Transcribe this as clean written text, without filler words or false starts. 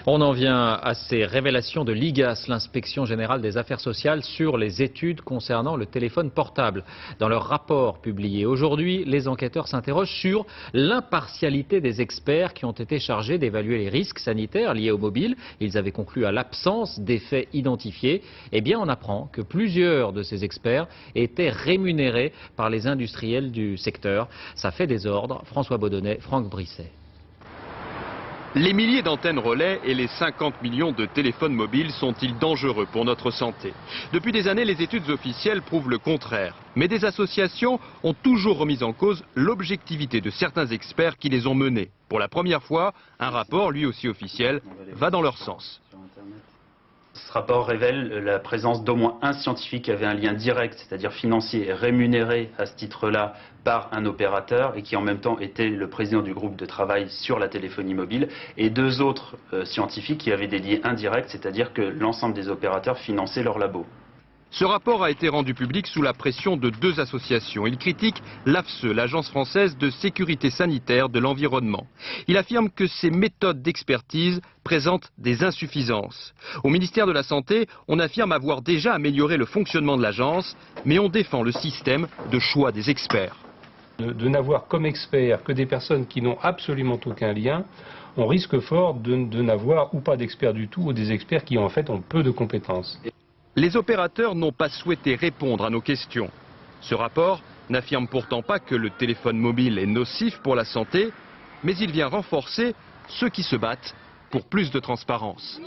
On en vient à ces révélations de l'IGAS, l'inspection générale des affaires sociales, sur les études concernant le téléphone portable. Dans leur rapport publié aujourd'hui, les enquêteurs s'interrogent sur l'impartialité des experts qui ont été chargés d'évaluer les risques sanitaires liés au mobile. Ils avaient conclu à l'absence d'effets identifiés. Eh bien, on apprend que plusieurs de ces experts étaient rémunérés par les industriels du secteur. Ça fait désordre. François Baudonnet, Franck Brisset. Les milliers d'antennes relais et les 50 millions de téléphones mobiles sont-ils dangereux pour notre santé? Depuis des années, les études officielles prouvent le contraire. Mais des associations ont toujours remis en cause l'objectivité de certains experts qui les ont menés. Pour la première fois, un rapport, lui aussi officiel, va dans leur sens. Ce rapport révèle la présence d'au moins un scientifique qui avait un lien direct, c'est-à-dire financier et rémunéré à ce titre-là par un opérateur et qui en même temps était le président du groupe de travail sur la téléphonie mobile, et deux autres scientifiques qui avaient des liens indirects, c'est-à-dire que l'ensemble des opérateurs finançaient leurs labos. Ce rapport a été rendu public sous la pression de deux associations. Il critique l'AFSE, l'Agence française de sécurité sanitaire de l'environnement. Il affirme que ces méthodes d'expertise présentent des insuffisances. Au ministère de la Santé, on affirme avoir déjà amélioré le fonctionnement de l'agence, mais on défend le système de choix des experts. De n'avoir comme experts que des personnes qui n'ont absolument aucun lien, on risque fort de n'avoir ou pas d'experts du tout, ou des experts qui en fait ont peu de compétences. Les opérateurs n'ont pas souhaité répondre à nos questions. Ce rapport n'affirme pourtant pas que le téléphone mobile est nocif pour la santé, mais il vient renforcer ceux qui se battent pour plus de transparence.